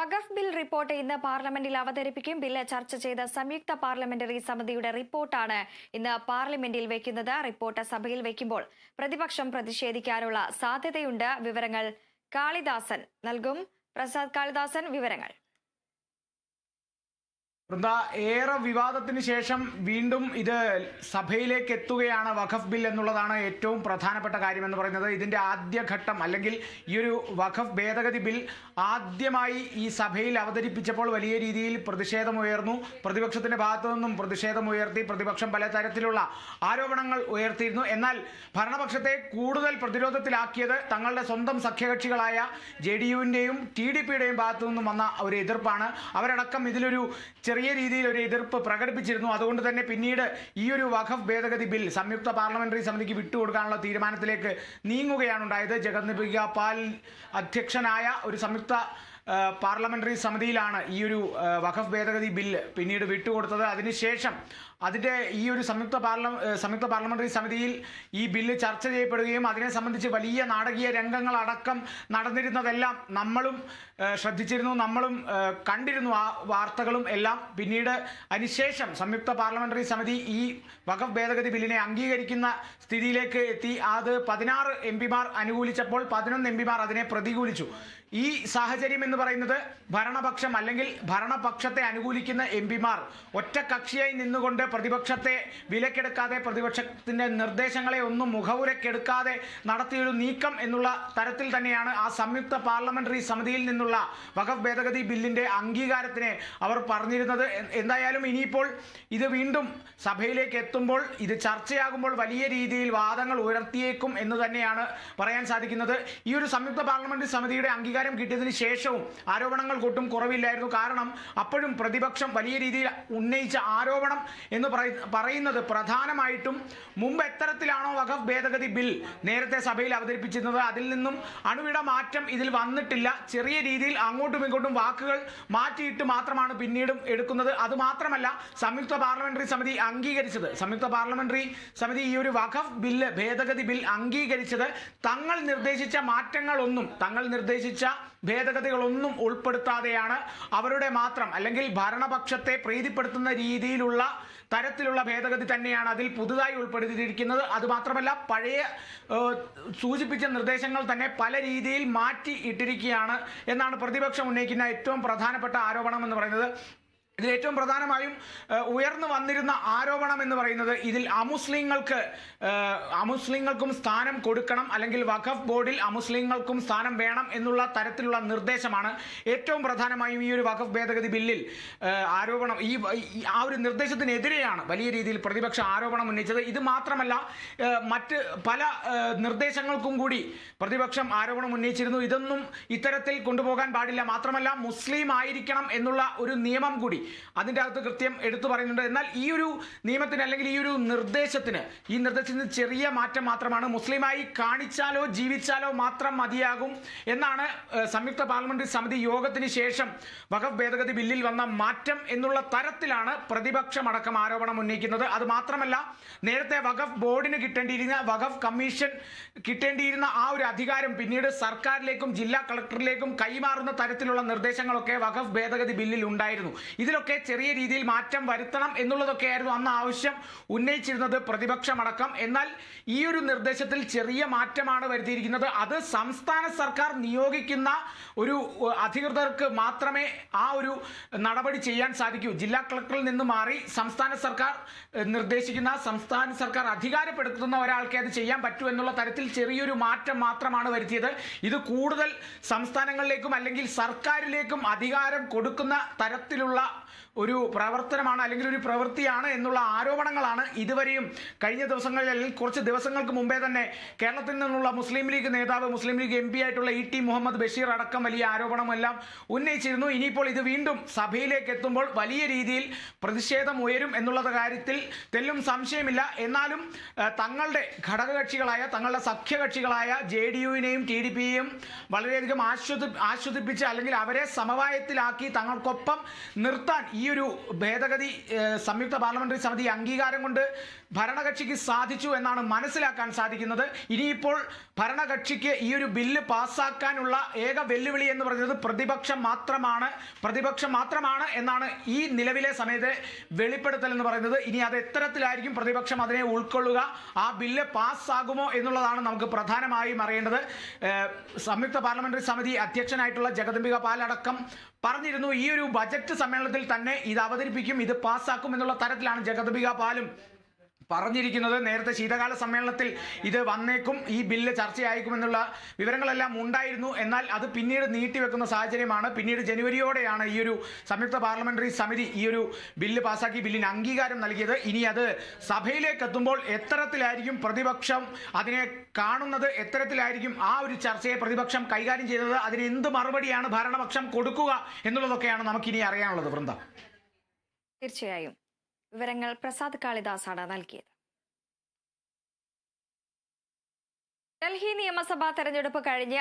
വഖഫ് bill report ഇന്ന് പാർലമെന്റിൽ അവതരിപ്പിക്കും. ബില്ല് ചർച്ച ചെയ്ത സംയുക്ത പാർലമെന്ററി സമിതിയുടെ റിപ്പോർട്ടാണ് ഇന്ന് പാർലമെന്റിൽ വയ്ക്കുന്നത്. റിപ്പോർട്ട് സഭയിൽ വയ്ക്കുമ്പോൾ പ്രതിപക്ഷം പ്രതിഷേധിക്കാനുള്ള സാധ്യതയുണ്ട്. വിവരങ്ങൾ കാളിദാസൻ നൽകും. പ്രസാദ് കാളിദാസൻ, വിവരങ്ങൾ. ഏറെ വിവാദത്തിന് ശേഷം വീണ്ടും ഇത് സഭയിലേക്ക് എത്തുകയാണ് വഖഫ് ബിൽ എന്നുള്ളതാണ് ഏറ്റവും പ്രധാനപ്പെട്ട കാര്യമെന്ന് പറയുന്നത്. ഇതിൻ്റെ ആദ്യഘട്ടം അല്ലെങ്കിൽ ഈ ഒരു വഖഫ് ഭേദഗതി ബിൽ ആദ്യമായി ഈ സഭയിൽ അവതരിപ്പിച്ചപ്പോൾ വലിയ രീതിയിൽ പ്രതിഷേധമുയർന്നു. പ്രതിപക്ഷത്തിൻ്റെ ഭാഗത്തു നിന്നും പ്രതിഷേധമുയർത്തി പ്രതിപക്ഷം പലതരത്തിലുള്ള ആരോപണങ്ങൾ ഉയർത്തിയിരുന്നു. എന്നാൽ ഭരണപക്ഷത്തെ കൂടുതൽ പ്രതിരോധത്തിലാക്കിയത് തങ്ങളുടെ സ്വന്തം സഖ്യകക്ഷികളായ JDUവിൻ്റെയും TDPയുടെയും ഭാഗത്തു നിന്നും വന്ന ഒരു എതിർപ്പാണ്. അവരടക്കം ഇതിലൊരു ചെറിയ രീതിയിൽ ഒരു എതിർപ്പ് പ്രകടിപ്പിച്ചിരുന്നു. അതുകൊണ്ട് തന്നെ പിന്നീട് ഈ ഒരു വഖഫ് ഭേദഗതി ബിൽ സംയുക്ത പാർലമെന്ററി സമിതിക്ക് വിട്ടുകൊടുക്കാനുള്ള തീരുമാനത്തിലേക്ക് നീങ്ങുകയാണ് ഉണ്ടായത്. ജഗന്നിബിക പാൽ അധ്യക്ഷനായ ഒരു സംയുക്ത പാർലമെന്ററി സമിതിയിലാണ് ഈ ഒരു വഖഫ് ഭേദഗതി ബില്ല് പിന്നീട് വിട്ടുകൊടുത്തത്. അതിനുശേഷം അതിൻ്റെ ഈ ഒരു സംയുക്ത പാർലമെന്ററി സമിതിയിൽ ഈ ബില്ല് ചർച്ച ചെയ്യപ്പെടുകയും അതിനെ സംബന്ധിച്ച് വലിയ നാടകീയ രംഗങ്ങളടക്കം നടന്നിരുന്നതെല്ലാം നമ്മളും ശ്രദ്ധിച്ചിരുന്നു, നമ്മളും കണ്ടിരുന്നു ആ വാർത്തകളും എല്ലാം. പിന്നീട് അതിനുശേഷം സംയുക്ത പാർലമെന്ററി സമിതി ഈ വഖഫ് ഭേദഗതി ബില്ലിനെ അംഗീകരിക്കുന്ന സ്ഥിതിയിലേക്ക് എത്തി. അത് 16 MP അനുകൂലിച്ചപ്പോൾ 11 MP അതിനെ പ്രതികൂലിച്ചു. ഈ സാഹചര്യം എന്ന് പറയുന്നത് ഭരണപക്ഷം അല്ലെങ്കിൽ ഭരണപക്ഷത്തെ അനുകൂലിക്കുന്ന MP ഒറ്റ കക്ഷിയായി നിന്നുകൊണ്ട് പ്രതിപക്ഷത്തെ വിലക്കെടുക്കാതെ പ്രതിപക്ഷത്തിൻ്റെ നിർദ്ദേശങ്ങളെ ഒന്നും മുഖവുരക്കെടുക്കാതെ നടത്തിയൊരു നീക്കം എന്നുള്ള തരത്തിൽ തന്നെയാണ് ആ സംയുക്ത പാർലമെന്ററി സമിതിയിൽ നിന്നുള്ള വഖഫ് ഭേദഗതി ബില്ലിൻ്റെ അംഗീകാരത്തിനെ അവർ പറഞ്ഞിരുന്നത്. എന്തായാലും ഇനിയിപ്പോൾ ഇത് വീണ്ടും സഭയിലേക്ക് എത്തുമ്പോൾ ഇത് ചർച്ചയാകുമ്പോൾ വലിയ രീതിയിൽ വാദങ്ങൾ ഉയർത്തിയേക്കും എന്ന് തന്നെയാണ് പറയാൻ സാധിക്കുന്നത്. ഈ ഒരു സംയുക്ത പാർലമെന്ററി സമിതിയുടെ അംഗീകാരം കിട്ടിയതിന് ശേഷവും ആരോപണങ്ങൾ ഒട്ടും കുറവില്ലായിരുന്നു. കാരണം അപ്പോഴും പ്രതിപക്ഷം വലിയ രീതിയിൽ ഉന്നയിച്ച ആരോപണം എന്ന് പറയുന്നത് പ്രധാനമായിട്ടും മുമ്പ് എത്തരത്തിലാണോ വഖഫ് ഭേദഗതി ബിൽ നേരത്തെ സഭയിൽ അവതരിപ്പിച്ചിരുന്നത് അതിൽ നിന്നും അണുവിട മാറ്റം ഇതിൽ വന്നിട്ടില്ല. ചെറിയ രീതിയിൽ അങ്ങോട്ടും ഇങ്ങോട്ടും വാക്കുകൾ മാറ്റിയിട്ട് മാത്രമാണ് പിന്നീടും എടുക്കുന്നത്. അതുമാത്രമല്ല, സംയുക്ത പാർലമെന്ററി സമിതി അംഗീകരിച്ചത് സംയുക്ത പാർലമെന്ററി സമിതി ഈ ഒരു വഖഫ് ബില്ല് ഭേദഗതി ബിൽ അംഗീകരിച്ചത് തങ്ങൾ നിർദ്ദേശിച്ച മാറ്റങ്ങളൊന്നും തങ്ങൾ നിർദ്ദേശിച്ച ഭേദഗതികളൊന്നും ഉൾപ്പെടുത്താതെയാണ്. അവരുടെ മാത്രം അല്ലെങ്കിൽ ഭരണപക്ഷത്തെ പ്രീതിപ്പെടുത്തുന്ന രീതിയിലുള്ള തരത്തിലുള്ള ഭേദഗതി തന്നെയാണ് അതിൽ പുതുതായി ഉൾപ്പെടുത്തിയിരിക്കുന്നത്. അതുമാത്രമല്ല, പഴയ സൂചിപ്പിച്ച നിർദ്ദേശങ്ങൾ തന്നെ പല രീതിയിൽ മാറ്റി ഇട്ടിരിക്കുകയാണ് എന്നാണ് പ്രതിപക്ഷം ഉന്നയിക്കുന്ന ഏറ്റവും പ്രധാനപ്പെട്ട ആരോപണം എന്ന് പറയുന്നത്. ഇതിൽ ഏറ്റവും പ്രധാനമായും ഉയർന്നു വന്നിരുന്ന ആരോപണം എന്ന് പറയുന്നത് ഇതിൽ അമുസ്ലിങ്ങൾക്കും സ്ഥാനം കൊടുക്കണം അല്ലെങ്കിൽ വഖഫ് ബോർഡിൽ അമുസ്ലിങ്ങൾക്കും സ്ഥാനം വേണം എന്നുള്ള തരത്തിലുള്ള നിർദ്ദേശമാണ്. ഏറ്റവും പ്രധാനമായും ഈ ഒരു വഖഫ് ഭേദഗതി ബില്ലിൽ ആരോപണം ആ ഒരു നിർദ്ദേശത്തിനെതിരെയാണ് വലിയ രീതിയിൽ പ്രതിപക്ഷ ആരോപണം ഉന്നയിച്ചത്. ഇത് മാത്രമല്ല, മറ്റ് പല നിർദ്ദേശങ്ങൾക്കും കൂടി പ്രതിപക്ഷം ആരോപണം ഉന്നയിച്ചിരുന്നു. ഇതൊന്നും ഇത്തരത്തിൽ കൊണ്ടുപോകാൻ പാടില്ല, മാത്രമല്ല മുസ്ലിം ആയിരിക്കണം എന്നുള്ള ഒരു നിയമം കൂടി അതിൻ്റെ അകത്ത് കൃത്യം എടുത്തു പറയുന്നുണ്ട്. എന്നാൽ ഈ ഒരു നിയമത്തിന് അല്ലെങ്കിൽ ഈ നിർദ്ദേശത്തിന് ചെറിയ മാറ്റം മാത്രമാണ്. മുസ്ലിമായി കാണിച്ചാലോ ജീവിച്ചാലോ മാത്രം മതിയാകും എന്നാണ് സംയുക്ത പാർലമെന്ററി സമിതി യോഗത്തിന് ശേഷം വഖഫ് ഭേദഗതി ബില്ലിൽ വന്ന മാറ്റം എന്നുള്ള തരത്തിലാണ് പ്രതിപക്ഷം അടക്കം ആരോപണം ഉന്നയിക്കുന്നത്. അത് മാത്രമല്ല, നേരത്തെ വഖഫ് ബോർഡിന് കിട്ടേണ്ടിയിരുന്ന വഖഫ് കമ്മീഷൻ കിട്ടേണ്ടിയിരുന്ന ആ ഒരു അധികാരം പിന്നീട് സർക്കാരിലേക്കും ജില്ലാ കളക്ടറിലേക്കും കൈമാറുന്ന തരത്തിലുള്ള നിർദ്ദേശങ്ങളൊക്കെ വഖഫ് ഭേദഗതി ബില്ലിൽ ഉണ്ടായിരുന്നു. ഇതിലൊക്കെ ചെറിയ രീതിയിൽ മാറ്റം വരുത്തണം എന്നുള്ളതൊക്കെയായിരുന്നു അന്ന് ആവശ്യം ഉന്നയിച്ചിരുന്നത് പ്രതിപക്ഷമടക്കം. എന്നാൽ ഈ ഒരു നിർദ്ദേശത്തിൽ ചെറിയ മാറ്റമാണ് വരുത്തിയിരിക്കുന്നത്. അത് സംസ്ഥാന സർക്കാർ നിയോഗിക്കുന്ന ഒരു അധികൃതർക്ക് മാത്രമേ ആ ഒരു നടപടി ചെയ്യാൻ സാധിക്കൂ. ജില്ലാ കളക്ടറിൽ നിന്ന് മാറി സംസ്ഥാന സർക്കാർ നിർദ്ദേശിക്കുന്ന സംസ്ഥാന സർക്കാർ അധികാരപ്പെടുത്തുന്ന ഒരാൾക്കേ അത് ചെയ്യാൻ പറ്റൂ എന്നുള്ള തരത്തിൽ ചെറിയൊരു മാറ്റം മാത്രമാണ് വരുത്തിയത്. ഇത് കൂടുതൽ സംസ്ഥാനങ്ങളിലേക്കും അല്ലെങ്കിൽ സർക്കാരിലേക്കും അധികാരം കൊടുക്കുന്ന തരത്തിലുള്ള ഒരു പ്രവർത്തനമാണ് അല്ലെങ്കിൽ ഒരു പ്രവൃത്തിയാണ് എന്നുള്ള ആരോപണങ്ങളാണ് ഇതുവരെയും കഴിഞ്ഞ ദിവസങ്ങളിൽ അല്ലെങ്കിൽ കുറച്ച് ദിവസങ്ങൾക്ക് മുമ്പേ തന്നെ കേരളത്തിൽ നിന്നുള്ള മുസ്ലിം ലീഗ് നേതാവ് മുസ്ലിം ലീഗ് MP ആയിട്ടുള്ള ET മുഹമ്മദ് ബഷീർ അടക്കം വലിയ ആരോപണമെല്ലാം ഉന്നയിച്ചിരുന്നു. ഇനിയിപ്പോൾ ഇത് വീണ്ടും സഭയിലേക്ക് എത്തുമ്പോൾ വലിയ രീതിയിൽ പ്രതിഷേധം ഉയരും എന്നുള്ള കാര്യത്തിൽ തെല്ലും സംശയമില്ല. എന്നാലും തങ്ങളുടെ ഘടകകക്ഷികളായ തങ്ങളുടെ സഖ്യകക്ഷികളായ JDUവിനെയും TDPയെയും വളരെയധികം ആശ്വസിപ്പിച്ച് അല്ലെങ്കിൽ അവരെ സമവായത്തിലാക്കി തങ്ങൾക്കൊപ്പം നിർത്താൻ ഈ ഒരു ഭേദഗതി സംയുക്ത പാർലമെന്ററി സമിതി അംഗീകാരം കൊണ്ട് ഭരണകക്ഷിക്ക് സാധിച്ചു എന്നാണ് മനസ്സിലാക്കാൻ സാധിക്കുന്നത്. ഇനിയിപ്പോൾ ഭരണകക്ഷിക്ക് ഈ ഒരു ബില്ല് പാസ്സാക്കാനുള്ള ഏക വെല്ലുവിളി എന്ന് പറയുന്നത് പ്രതിപക്ഷം മാത്രമാണ് എന്നാണ് ഈ നിലവിലെ സമയത്ത് വെളിപ്പെടുത്തൽ എന്ന് പറയുന്നത്. ഇനി അത് എത്തരത്തിലായിരിക്കും പ്രതിപക്ഷം അതിനെ ഉൾക്കൊള്ളുക, ആ ബില്ല് പാസ്സാകുമോ എന്നുള്ളതാണ് നമുക്ക് പ്രധാനമായും അറിയേണ്ടത്. സംയുക്ത പാർലമെന്ററി സമിതി അധ്യക്ഷനായിട്ടുള്ള ജഗദംബിക പാൽ അടക്കം പറഞ്ഞിരുന്നു ഈ ഒരു ബജറ്റ് സമ്മേളനത്തിൽ തന്നെ ഇത് അവതരിപ്പിക്കും, ഇത് പാസ്സാക്കും എന്നുള്ള തരത്തിലാണ് ജഗദംബിക പാലും പറഞ്ഞിരിക്കുന്നത്. നേരത്തെ ശീതകാല സമ്മേളനത്തിൽ ഇത് വന്നേക്കും, ഈ ബില്ല് ചർച്ചയായിരിക്കുമെന്നുള്ള വിവരങ്ങളെല്ലാം ഉണ്ടായിരുന്നു. എന്നാൽ അത് പിന്നീട് നീട്ടിവെക്കുന്ന സാഹചര്യമാണ്. പിന്നീട് ജനുവരിയോടെയാണ് ഈ ഒരു സംയുക്ത പാർലമെന്ററി സമിതി ഈ ഒരു ബില്ല് പാസ്സാക്കി ബില്ലിന് അംഗീകാരം നൽകിയത്. ഇനി അത് സഭയിലേക്ക് എത്തുമ്പോൾ എത്തരത്തിലായിരിക്കും പ്രതിപക്ഷം അതിനെ കാണുന്നത്, എത്തരത്തിലായിരിക്കും ആ ഒരു ചർച്ചയെ പ്രതിപക്ഷം കൈകാര്യം ചെയ്യുന്നത്, അതിന് എന്ത് മറുപടിയാണ് ഭരണപക്ഷം കൊടുക്കുക എന്നുള്ളതൊക്കെയാണ് നമുക്കിനി അറിയാനുള്ളത്. വൃന്ദ, തീർച്ചയായും വിവരങ്ങൾ പ്രസാദ് കാളിദാസാണ് നൽകിയത്. ഡൽഹി നിയമസഭാ തെരഞ്ഞെടുപ്പ് കഴിഞ്ഞ്